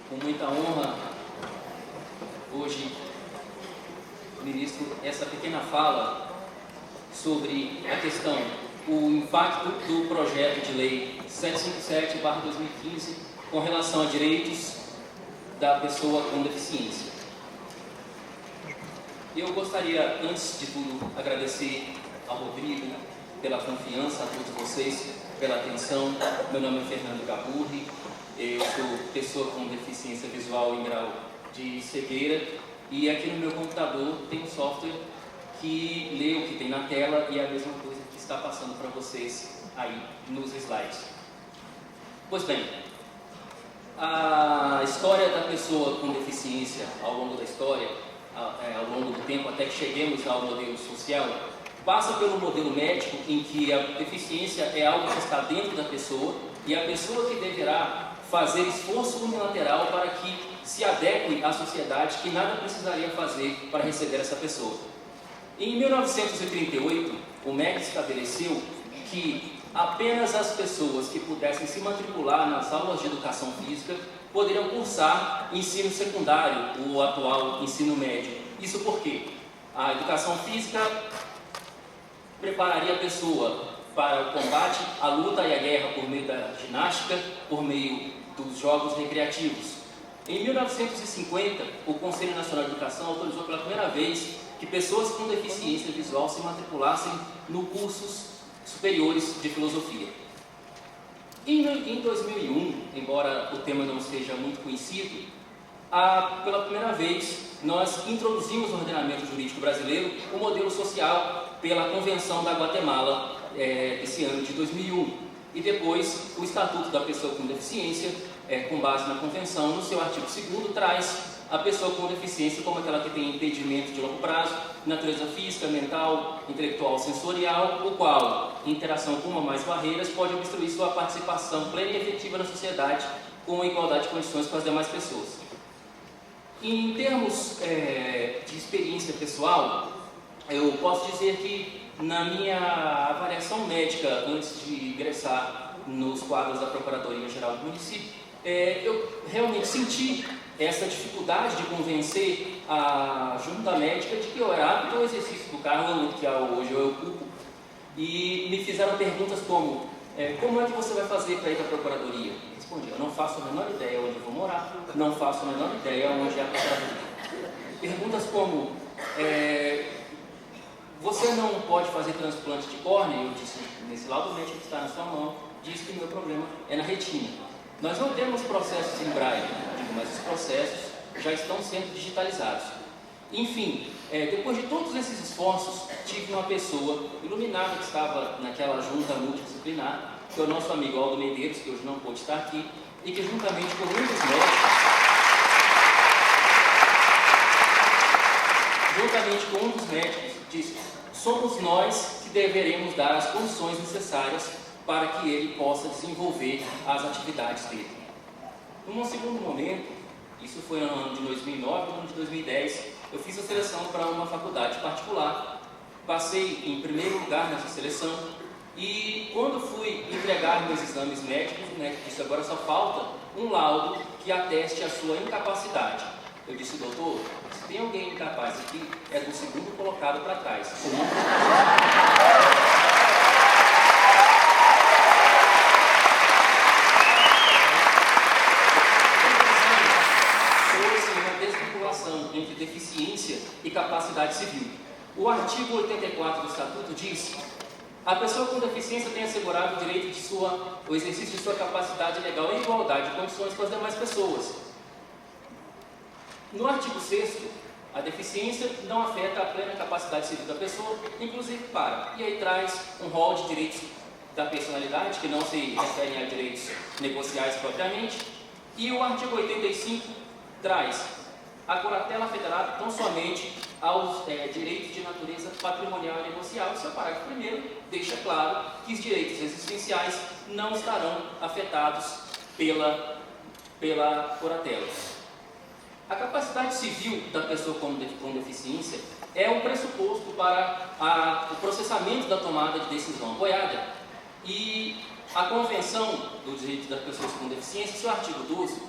com muita honra, hoje, ministro essa pequena fala sobre a questão, o impacto do projeto de lei 757/2015 com relação a direitos da pessoa com deficiência. Eu gostaria, antes de tudo, agradecer ao Rodrigo pela confiança, a todos vocês pela atenção. Meu nome é Fernando Gaburri, eu sou pessoa com deficiência visual em grau de cegueira e aqui no meu computador tem um software que lê o que tem na tela e é a mesma coisa que está passando para vocês aí nos slides. Pois bem, a história da pessoa com deficiência ao longo da história, ao longo do tempo, até que cheguemos ao modelo social, passa pelo modelo médico, em que a deficiência é algo que está dentro da pessoa e a pessoa que deverá fazer esforço unilateral para que se adeque à sociedade, que nada precisaria fazer para receber essa pessoa. Em 1938, o MEC estabeleceu que apenas as pessoas que pudessem se matricular nas aulas de educação física poderiam cursar ensino secundário, o atual ensino médio. Isso porque a educação física prepararia a pessoa para o combate, a luta e a guerra por meio da ginástica, por meio dos jogos recreativos. Em 1950, o Conselho Nacional de Educação autorizou pela primeira vez que pessoas com deficiência visual se matriculassem no cursos superiores de filosofia. Em 2001, embora o tema não seja muito conhecido, pela primeira vez nós introduzimos no ordenamento jurídico brasileiro o modelo social pela Convenção da Guatemala esse ano de 2001 e depois o Estatuto da Pessoa com Deficiência, com base na Convenção, no seu artigo 2º, traz a pessoa com deficiência como aquela que tem impedimento de longo prazo, natureza física, mental, intelectual, sensorial, o qual, em interação com uma ou mais barreiras, pode obstruir sua participação plena e efetiva na sociedade com igualdade de condições com as demais pessoas. Em termos de experiência pessoal, eu posso dizer que na minha avaliação médica, antes de ingressar nos quadros da Procuradoria-Geral do município, eu realmente senti essa dificuldade de convencer a junta médica de que eu era apto ao exercício do cargo que hoje eu ocupo, e me fizeram perguntas como é que você vai fazer para ir para a Procuradoria? Eu respondi, eu não faço a menor ideia onde eu vou morar, não faço a menor ideia onde é a Procuradoria. Perguntas como, você não pode fazer transplante de córnea? Eu disse, nesse laudo médico que está na sua mão, diz que o meu problema é na retina. Nós não temos processos em braille, mas os processos já estão sendo digitalizados. Enfim, depois de todos esses esforços, tive uma pessoa iluminada que estava naquela junta multidisciplinar, que é o nosso amigo Aldo Medeiros, que hoje não pôde estar aqui, e que juntamente com um dos médicos, disse, somos nós que deveremos dar as condições necessárias para que ele possa desenvolver as atividades dele. Num segundo momento, isso foi no ano de 2009, no ano de 2010, eu fiz a seleção para uma faculdade particular, passei em primeiro lugar nessa seleção e quando fui entregar meus exames médicos, o médico disse, agora só falta um laudo que ateste a sua incapacidade. Eu disse, doutor, se tem alguém incapaz aqui, é do segundo colocado para trás. Entre deficiência e capacidade civil. O artigo 84 do Estatuto diz: a pessoa com deficiência tem assegurado o direito de o exercício de sua capacidade legal em igualdade de condições com as demais pessoas. No artigo 6º, a deficiência não afeta a plena capacidade civil da pessoa, inclusive e aí traz um rol de direitos da personalidade, que não se referem a direitos negociais propriamente, e o artigo 85 traz a curatela federada tão somente aos direitos de natureza patrimonial e negocial. O seu parágrafo 1º deixa claro que os direitos existenciais não estarão afetados pela curatela. A capacidade civil da pessoa com deficiência é um pressuposto para o processamento da tomada de decisão apoiada, e a Convenção dos Direitos das Pessoas com Deficiência, seu artigo 12,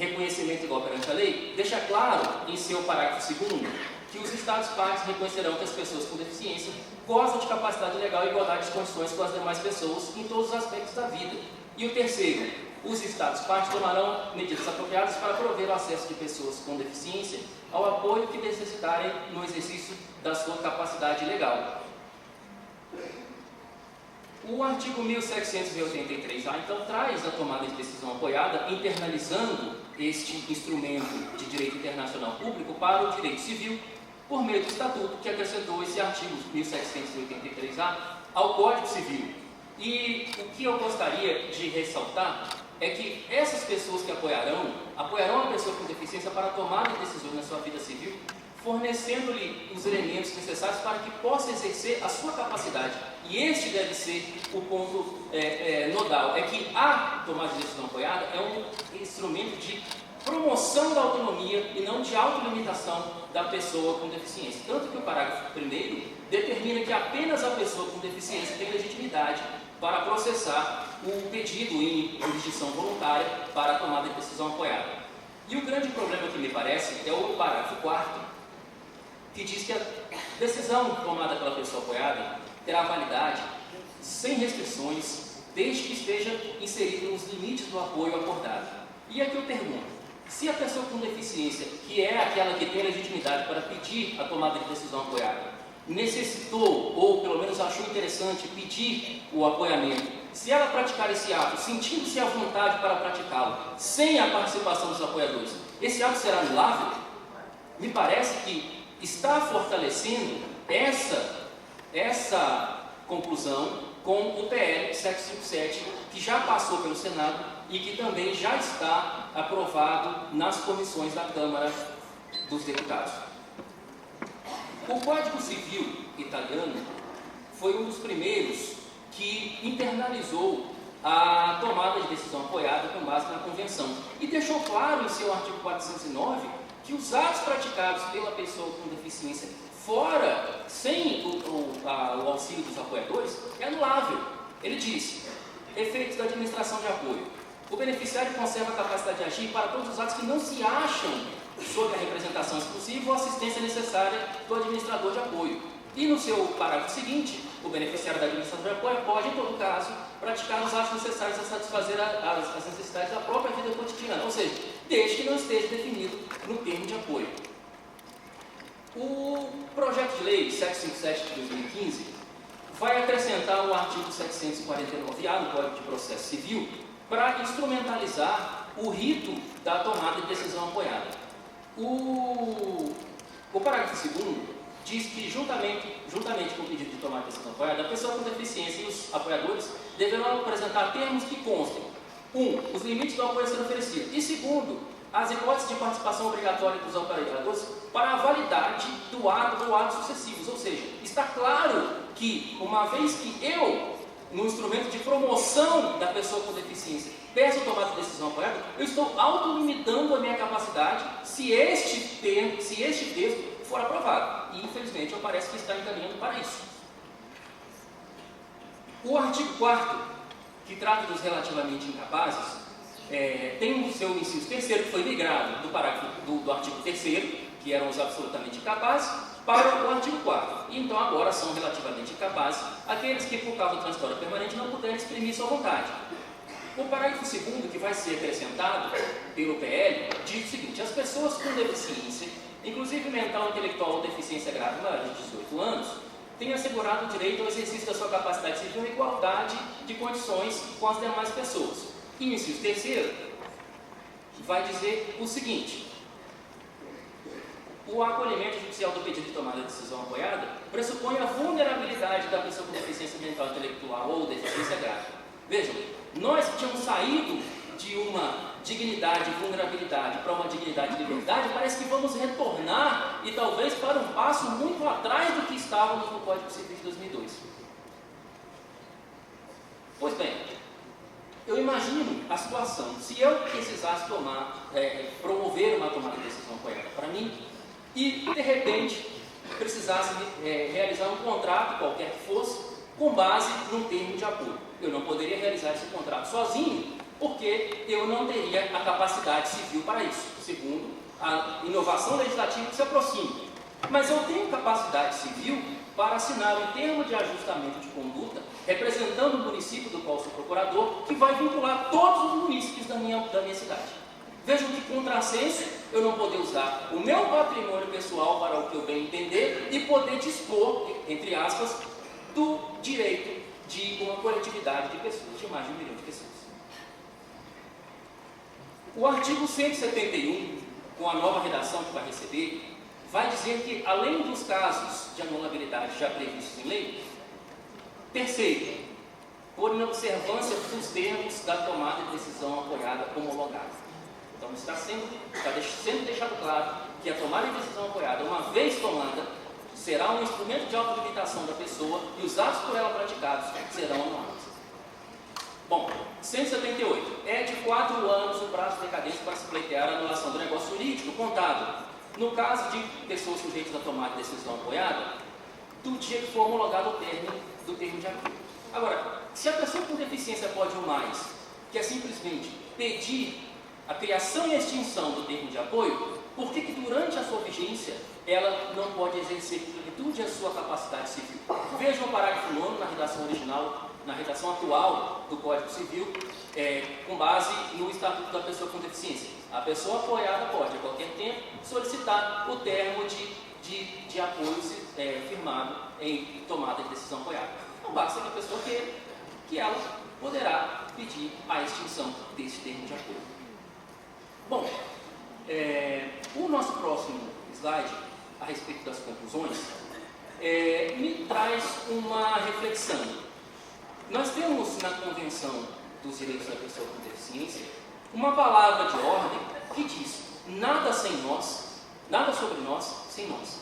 reconhecimento igual perante a lei, deixa claro em seu parágrafo 2º que os Estados partes reconhecerão que as pessoas com deficiência gozam de capacidade legal e igualdade de condições com as demais pessoas em todos os aspectos da vida. E o terceiro, os Estados partes tomarão medidas apropriadas para prover o acesso de pessoas com deficiência ao apoio que necessitarem no exercício da sua capacidade legal. O artigo 1783A, então, traz a tomada de decisão apoiada, internalizando este instrumento de direito internacional público para o direito civil, por meio do Estatuto, que acrescentou esse artigo 1783A ao Código Civil. E o que eu gostaria de ressaltar é que essas pessoas que apoiarão a pessoa com deficiência para a tomada de decisões na sua vida civil, fornecendo-lhe os elementos necessários para que possa exercer a sua capacidade. E este deve ser o ponto nodal, é que a tomada de decisão apoiada é um instrumento de promoção da autonomia e não de autolimitação da pessoa com deficiência. Tanto que o parágrafo 1º determina que apenas a pessoa com deficiência tem legitimidade para processar o pedido em jurisdição voluntária para a tomada de decisão apoiada. E o grande problema que me parece é o parágrafo 4º, que diz que a decisão tomada pela pessoa apoiada terá validade sem restrições, desde que esteja inserido nos limites do apoio acordado. E aqui eu pergunto, se a pessoa com deficiência, que é aquela que tem legitimidade para pedir a tomada de decisão apoiada, necessitou, ou pelo menos achou interessante pedir o apoiamento, se ela praticar esse ato, sentindo-se à vontade para praticá-lo, sem a participação dos apoiadores, esse ato será anulável? Me parece que está fortalecendo essa conclusão com o PL 757, que já passou pelo Senado e que também já está aprovado nas comissões da Câmara dos Deputados. O Código Civil italiano foi um dos primeiros que internalizou a tomada de decisão apoiada com base na Convenção e deixou claro em seu artigo 409 que os atos praticados pela pessoa com deficiência fora, sem o auxílio dos apoiadores, é anulável. Ele diz: efeitos da administração de apoio. O beneficiário conserva a capacidade de agir para todos os atos que não se acham sob a representação exclusiva ou assistência necessária do administrador de apoio. E no seu parágrafo seguinte, o beneficiário da administração de apoio pode, em todo caso, praticar os atos necessários a satisfazer as necessidades da própria vida cotidiana, ou seja, desde que não esteja definido no termo de apoio. O projeto de lei 757 de 2015 vai acrescentar o artigo 749A no Código de Processo Civil para instrumentalizar o rito da tomada de decisão apoiada. O parágrafo 2º diz que, juntamente com o pedido de tomada de decisão apoiada, a pessoa com deficiência e os apoiadores deverão apresentar termos que constem: 1. Os limites do apoio a ser oferecido, e 2. As hipóteses de participação obrigatória dos apoiadores para a validade do ato ou atos sucessivos. Ou seja, está claro que, uma vez que eu, no instrumento de promoção da pessoa com deficiência, peço a tomada de decisão apoiada, eu estou autolimitando a minha capacidade se este texto for aprovado. E, infelizmente, parece que está encaminhando para isso. O artigo 4º, que trata dos relativamente incapazes, tem o seu inciso 3º, que foi migrado do parágrafo do artigo 3º, que eram os absolutamente incapazes, para o artigo 4º. E então agora são relativamente incapazes aqueles que, por causa do transitório permanente, não puderem exprimir sua vontade. O parágrafo 2º, que vai ser acrescentado pelo PL, diz o seguinte: as pessoas com deficiência, inclusive mental, intelectual ou deficiência grave maior de 18 anos, têm assegurado o direito ao exercício da sua capacidade civil em igualdade de condições com as demais pessoas. E o inciso 3º vai dizer o seguinte: o acolhimento judicial do pedido de tomada de decisão apoiada pressupõe a vulnerabilidade da pessoa com deficiência mental, intelectual ou deficiência grave. Vejam, nós que tínhamos saído de uma dignidade e vulnerabilidade para uma dignidade e liberdade, parece que vamos retornar e talvez para um passo muito atrás do que estávamos no Código Civil de 2002. Pois bem, eu imagino a situação, se eu precisasse promover uma tomada de decisão apoiada para mim, e de repente precisasse realizar um contrato, qualquer que fosse, com base num termo de apoio. Eu não poderia realizar esse contrato sozinho, porque eu não teria a capacidade civil para isso, segundo a inovação legislativa que se aproxima. Mas eu tenho capacidade civil para assinar um termo de ajustamento de conduta, representando o município do qual sou procurador, que vai vincular todos os municípios da minha cidade. Vejam que contrassenso eu não poder usar o meu patrimônio pessoal para o que eu bem entender e poder dispor, entre aspas, do direito de uma coletividade de pessoas, de mais de 1 milhão de pessoas. O artigo 171, com a nova redação que vai receber, vai dizer que, além dos casos de anulabilidade já previstos em lei, terceiro, por inobservância dos termos da tomada de decisão apoiada homologada. Então, está sendo deixado claro que a tomada de decisão apoiada, uma vez tomada, será um instrumento de autolimitação da pessoa e os atos por ela praticados serão anulados. Bom, 178. É de 4 anos o prazo de decadência para se pleitear a anulação do negócio jurídico contado, no caso de pessoas sujeitas a tomar de decisão apoiada, do dia que for homologado o término do termo de apoio. Agora, se a pessoa com deficiência pode o mais, que é simplesmente pedir a criação e extinção do termo de apoio, por que durante a sua vigência ela não pode exercer plenitude a sua capacidade civil? Vejam o parágrafo 9 na redação original, na redação atual do Código Civil, com base no Estatuto da Pessoa com Deficiência. A pessoa apoiada pode, a qualquer tempo, solicitar o termo de apoio firmado em tomada de decisão apoiada. Não basta que a pessoa queira, que ela poderá pedir a extinção desse termo de apoio. Bom, o nosso próximo slide, a respeito das conclusões, me traz uma reflexão. Nós temos na Convenção dos Direitos da Pessoa com Deficiência uma palavra de ordem que diz: nada sem nós, nada sobre nós sem nós.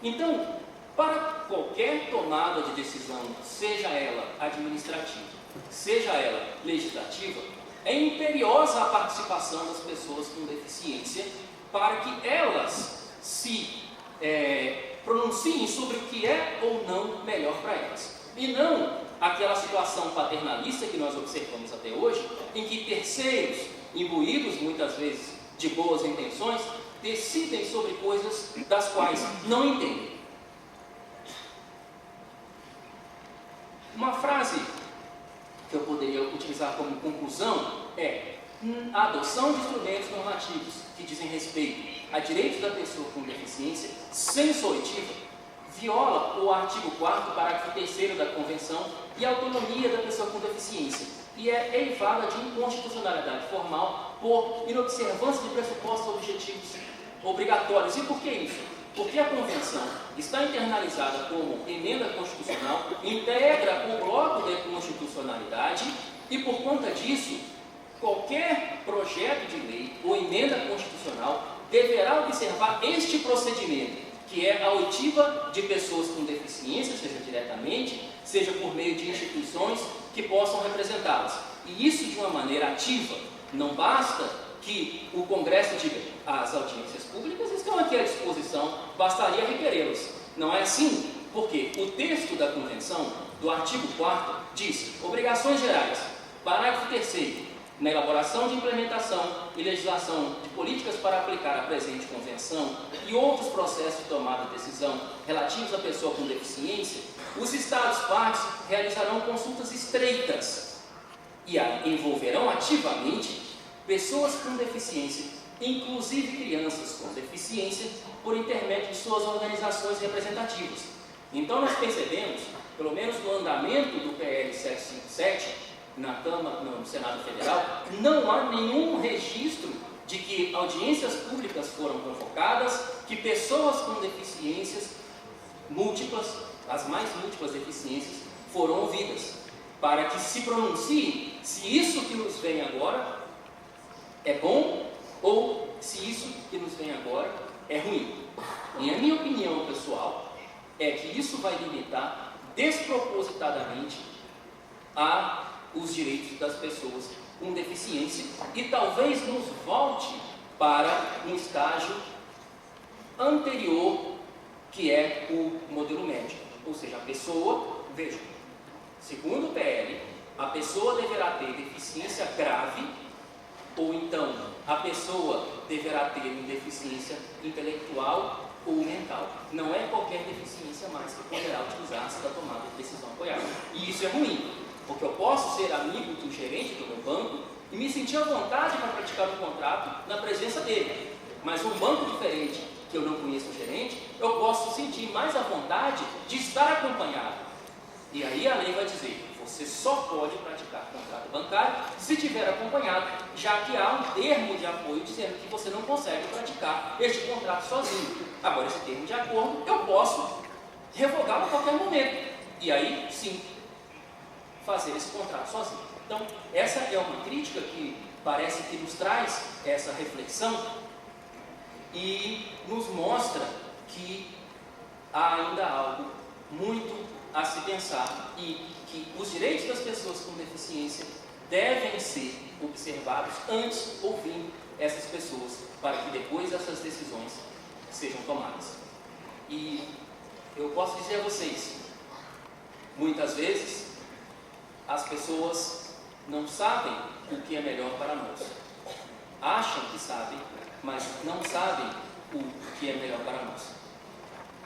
Então, para qualquer tomada de decisão, seja ela administrativa, seja ela legislativa, é imperiosa a participação das pessoas com deficiência para que elas se pronunciem sobre o que é ou não melhor para elas. E não aquela situação paternalista que nós observamos até hoje, em que terceiros, imbuídos muitas vezes de boas intenções, decidem sobre coisas das quais não entendem. Uma frase que eu poderia utilizar como conclusão é: a adoção de instrumentos normativos que dizem respeito a direitos da pessoa com deficiência, sem sua oitiva, viola o artigo 4º, parágrafo 3º da Convenção e a autonomia da pessoa com deficiência, e é eivada de inconstitucionalidade formal por inobservância de pressupostos objetivos obrigatórios. E por que isso? Porque a Convenção está internalizada como emenda constitucional, integra o bloco da constitucionalidade e, por conta disso, qualquer projeto de lei ou emenda constitucional deverá observar este procedimento, que é a oitiva de pessoas com deficiência, seja diretamente, seja por meio de instituições que possam representá-las. E isso de uma maneira ativa. Não basta que o Congresso diga: as audiências públicas estão aqui à disposição, bastaria requerê-las. Não é assim, porque o texto da Convenção, do artigo 4º, diz: obrigações gerais. Parágrafo 3º. Na elaboração de implementação e legislação de políticas para aplicar a presente Convenção e outros processos de tomada de decisão relativos à pessoa com deficiência, os Estados-partes realizarão consultas estreitas e envolverão ativamente pessoas com deficiência, inclusive crianças com deficiência, por intermédio de suas organizações representativas. Então nós percebemos, pelo menos no andamento do PL 757, na Câmara, no Senado Federal, não há nenhum registro de que audiências públicas foram convocadas, que pessoas com deficiências múltiplas, as mais múltiplas deficiências, foram ouvidas, para que se pronunciem se isso que nos vem agora é bom ou se isso que nos vem agora é ruim. E a minha opinião pessoal é que isso vai limitar despropositadamente os direitos das pessoas com deficiência e talvez nos volte para um estágio anterior, que é o modelo médico. Ou seja, a pessoa, veja, segundo o PL, a pessoa deverá ter deficiência grave, ou então a pessoa deverá ter uma deficiência intelectual ou mental. Não é qualquer deficiência mais que poderá utilizar-se da tomada de decisão apoiada. E isso é ruim, porque eu posso ser amigo do gerente do meu banco e me sentir à vontade para praticar um contrato na presença dele. Mas um banco diferente, que eu não conheço o gerente, eu posso sentir mais à vontade de estar acompanhado. E aí a lei vai dizer, você só pode praticar contrato bancário se tiver acompanhado, já que há um termo de apoio dizendo que você não consegue praticar este contrato sozinho. Agora, esse termo de acordo, eu posso revogá-lo a qualquer momento. E aí, sim, fazer esse contrato sozinho. Então, essa é uma crítica que parece que nos traz essa reflexão e nos mostra que há ainda algo muito a se pensar e que os direitos das pessoas com deficiência devem ser observados antes ouvindo essas pessoas, para que depois essas decisões sejam tomadas. E eu posso dizer a vocês, muitas vezes as pessoas não sabem o que é melhor para nós. Acham que sabem, mas não sabem o que é melhor para nós.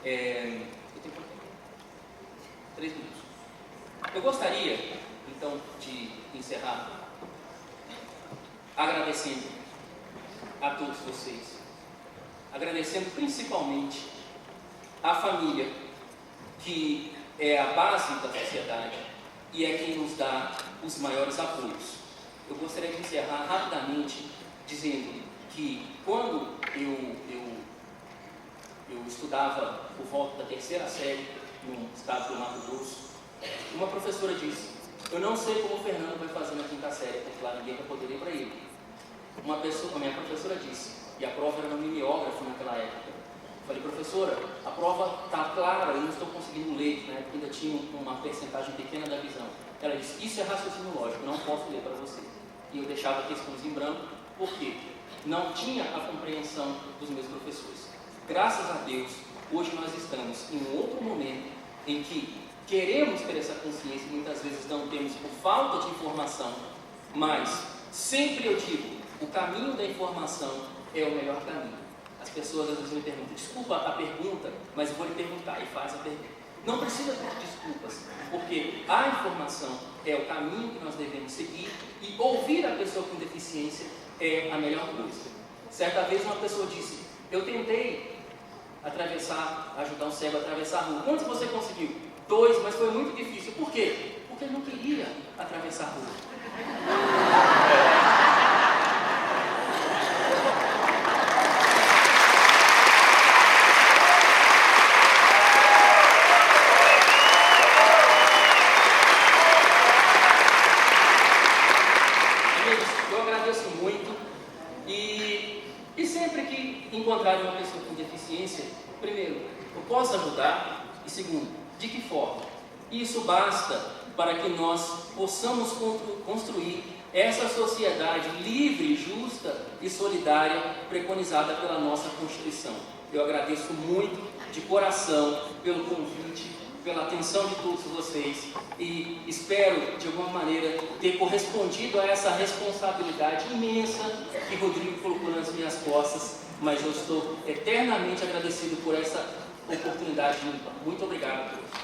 Eu tenho 3 minutos. Eu gostaria, então, de encerrar agradecendo a todos vocês, agradecendo principalmente a família, que é a base da sociedade e é quem nos dá os maiores apoios. Eu gostaria de encerrar rapidamente dizendo que quando eu estudava por volta da 3ª série no estado do Mato Grosso, uma professora disse, eu não sei como o Fernando vai fazer na 5ª série, porque lá ninguém vai poder ler para ele. A minha professora disse, e a prova era no mimeógrafo naquela época. Eu falei, professora, a prova está clara, eu não estou conseguindo ler, né, porque ainda tinha uma percentagem pequena da visão. Ela disse, isso é raciocínio lógico, não posso ler para você. E eu deixava questões em branco, porque não tinha a compreensão dos meus professores. Graças a Deus, hoje nós estamos em um outro momento em que queremos ter essa consciência e muitas vezes não temos por falta de informação, mas sempre eu digo, o caminho da informação é o melhor caminho. As pessoas às vezes me perguntam, desculpa a pergunta, mas eu vou lhe perguntar, e faz a pergunta. Não precisa pedir desculpas, porque a informação é o caminho que nós devemos seguir e ouvir a pessoa com deficiência é a melhor coisa. Certa vez uma pessoa disse, eu tentei ajudar um cego a atravessar a rua. Quantos você conseguiu? 2, mas foi muito difícil. Por quê? Porque ele não queria atravessar a rua. Eu agradeço muito e sempre que encontrar uma pessoa com deficiência, primeiro, eu posso ajudar e segundo, de que forma? Isso basta para que nós possamos construir essa sociedade livre, justa e solidária preconizada pela nossa Constituição. Eu agradeço muito de coração pelo convite, pela atenção de todos vocês e espero, de alguma maneira, ter correspondido a essa responsabilidade imensa que Rodrigo colocou nas minhas costas, mas eu estou eternamente agradecido por essa oportunidade. Muito obrigado a todos.